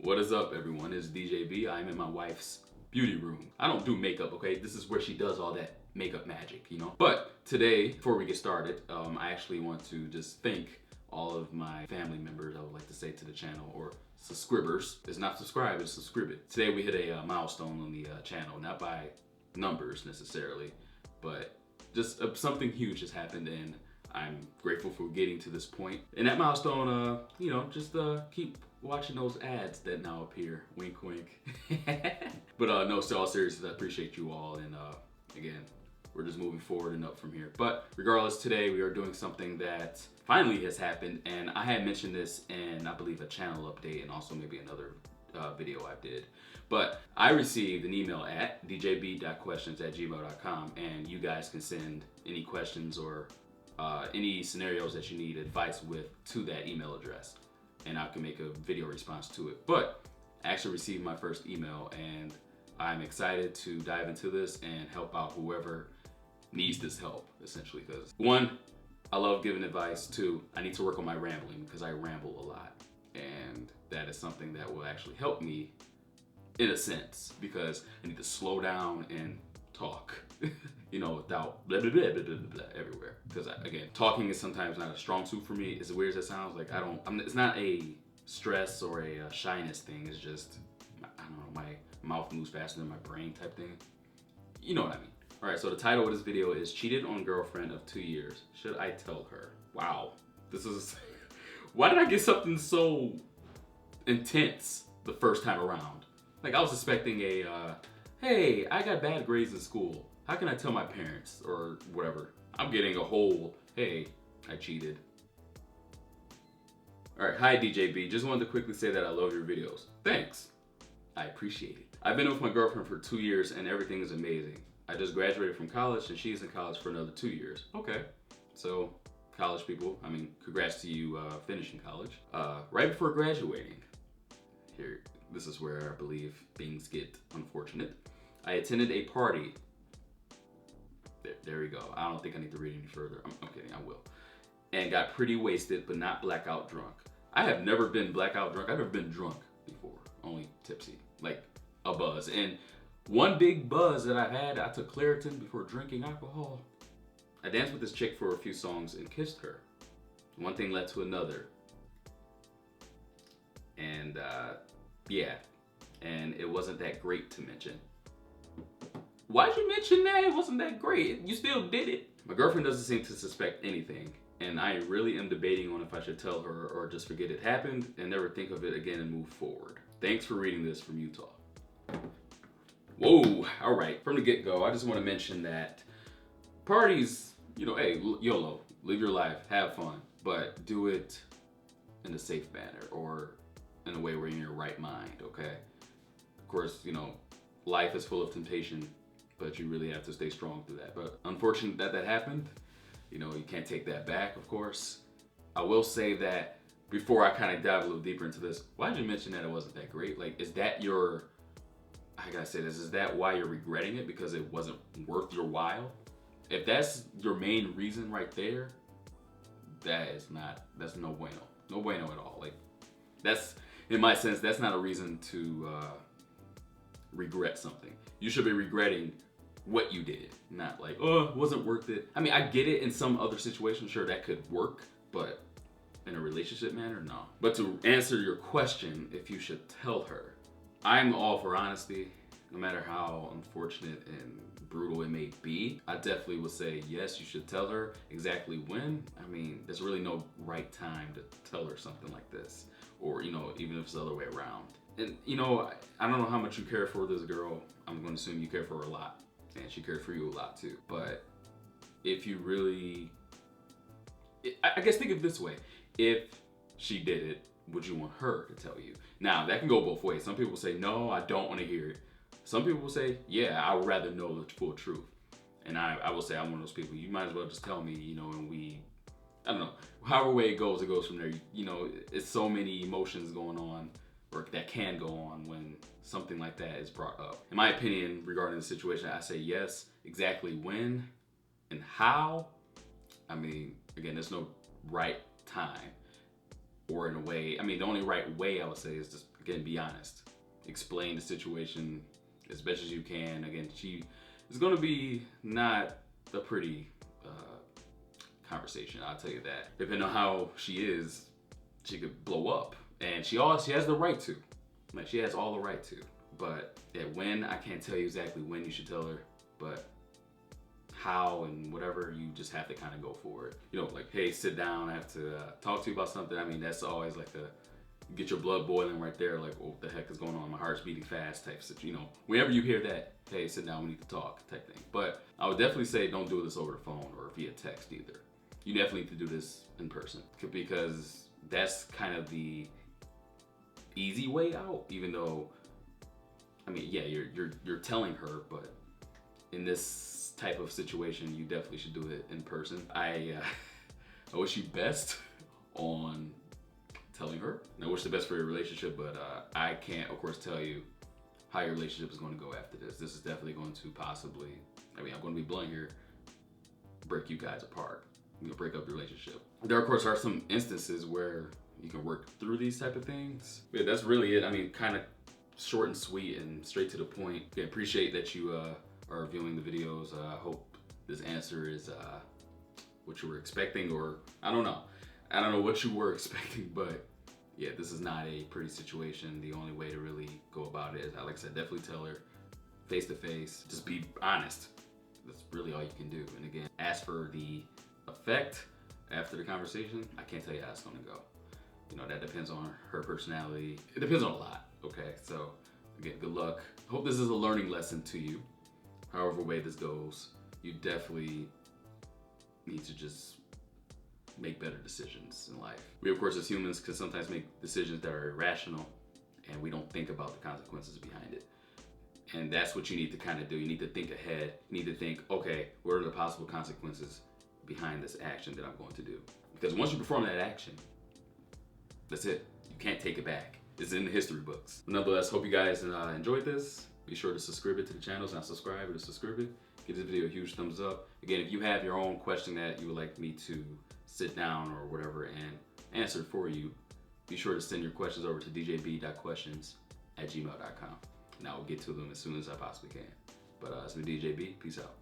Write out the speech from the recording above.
What is up, everyone? It's DJB. I'm in my wife's beauty room. I don't do makeup, okay? This is where she does all that makeup magic, you know? But today, before we get started, I actually want to just thank all of my family members, I would like to say, to the channel, or subscribers. It's not subscribe, it's subscribe it. Today we hit a milestone on the channel, not by numbers necessarily, but just something huge has happened, and I'm grateful for getting to this point. And that milestone, just keep watching those ads that now appear. Wink, wink. But no, so all seriousness, I appreciate you all. And again, we're just moving forward and up from here. But regardless, today we are doing something that finally has happened. And I had mentioned this in, I believe, a channel update and also maybe another video I did. But I received an email at djb.questions@gmail.com, and you guys can send any questions or any scenarios that you need advice with to that email address, and I can make a video response to it. But I actually received my first email, and I'm excited to dive into this and help out whoever needs this help, essentially. Because one, I love giving advice. Two, I need to work on my rambling because I ramble a lot, and that is something that will actually help me in a sense, because I need to slow down and talk, without blah, blah, blah, blah, blah, blah everywhere. Because again, talking is sometimes not a strong suit for me. As weird as it sounds, like it's not a stress or a shyness thing. It's just, I don't know, my mouth moves faster than my brain type thing. You know what I mean. All right, so the title of this video is Cheated on Girlfriend of 2 years. Should I tell her? Wow, this is, why did I get something so intense the first time around? Like, I was expecting hey, I got bad grades in school. How can I tell my parents or whatever? I'm getting a whole, hey, I cheated. All right, hi DJB. Just wanted to quickly say that I love your videos. Thanks. I appreciate it. I've been with my girlfriend for 2 years and everything is amazing. I just graduated from college and she's in college for another 2 years. Okay, so college people, I mean, congrats to you finishing college. Right before graduating, here, this is where I believe things get unfortunate. I attended a party. There we go. I don't think I need to read any further. I'm kidding, I will. And got pretty wasted, but not blackout drunk. I have never been blackout drunk. I've never been drunk before, only tipsy, like a buzz. And one big buzz that I had, I took Claritin before drinking alcohol. I danced with this chick for a few songs and kissed her. One thing led to another. And yeah, and it wasn't that great to mention. Why'd you mention that it wasn't that great? You still did it. My girlfriend doesn't seem to suspect anything, and I really am debating on if I should tell her or just forget it happened and never think of it again and move forward. Thanks for reading this from Utah. Whoa, all right. From the get-go, I just want to mention that parties, hey, YOLO, live your life, have fun, but do it in a safe manner or in a way where you're in your right mind, okay? Of course, life is full of temptation, but you really have to stay strong through that. But unfortunate that happened. You can't take that back, of course. I will say that before I kind of dive a little deeper into this, why did you mention that it wasn't that great? Like, is that I gotta say this, is that why you're regretting it? Because it wasn't worth your while? If that's your main reason right there, that's no bueno. No bueno at all. Like, that's, in my sense, that's not a reason to regret something. You should be regretting what you did, not like, oh, it wasn't worth it. I mean, I get it in some other situations, sure, that could work, but in a relationship manner, no. But to answer your question, if you should tell her, I'm all for honesty, no matter how unfortunate and brutal it may be. I definitely would say, yes, you should tell her. Exactly when? I mean, there's really no right time to tell her something like this, or, even if it's the other way around. And, I don't know how much you care for this girl. I'm going to assume you care for her a lot. And she cared for you a lot too. But if you really, I guess think of it this way. If she did it, would you want her to tell you? Now, that can go both ways. Some people say, no, I don't want to hear it. Some people will say, yeah, I would rather know the full truth. And I will say, I'm one of those people. You might as well just tell me, and I don't know, however way it goes from there. It's so many emotions going on, or that can go on when something like that is brought up. In my opinion, regarding the situation, I say yes. Exactly when and how, I mean, again, there's no right time. Or in a way, I mean, the only right way I would say is just again, be honest. Explain the situation as best as you can. Again, she is going to be not a pretty conversation, I'll tell you that. Depending on how she is, she could blow up. And she has the right to. Like, she has all the right to. But when, I can't tell you exactly when you should tell her, but how and whatever, you just have to kind of go for it. You know, like, hey, sit down, I have to talk to you about something. I mean, that's always like get your blood boiling right there, like, oh, what the heck is going on? My heart's beating fast type situation. You know, whenever you hear that, hey, sit down, we need to talk type thing. But I would definitely say don't do this over the phone or via text either. You definitely need to do this in person, because that's kind of the easy way out, even though, I mean, yeah, you're telling her, but in this type of situation, you definitely should do it in person. I wish you best on telling her. And I wish the best for your relationship, but I can't, of course, tell you how your relationship is going to go after this. This is definitely going to possibly, I mean, I'm going to be blunt here, break you guys apart. You know, break up the relationship. There, of course, are some instances where you can work through these type of things. Yeah, that's really it. I mean, kind of short and sweet and straight to the point. I appreciate that you are viewing the videos. I hope this answer is what you were expecting, or I don't know. I don't know what you were expecting, but yeah, this is not a pretty situation. The only way to really go about it is, like I said, definitely tell her face to face. Just be honest. That's really all you can do. And again, ask for the effect after the conversation. I can't tell you how it's gonna go. You know, that depends on her personality. It depends on a lot, okay? So again, good luck. Hope this is a learning lesson to you. However way this goes, you definitely need to just make better decisions in life. We, of course, as humans, can sometimes make decisions that are irrational, and we don't think about the consequences behind it. And that's what you need to kind of do. You need to think ahead. You need to think, okay, what are the possible consequences behind this action that I'm going to do? Because once you perform that action, that's it. You can't take it back. It's in the history books. Nonetheless, hope you guys enjoyed this. Be sure to subscribe to the channel. It's not subscribe, but subscribe it. Give this video a huge thumbs up. Again, if you have your own question that you would like me to sit down or whatever and answer for you, be sure to send your questions over to djb.questions@gmail.com. And I will get to them as soon as I possibly can. But it's been DJB. Peace out.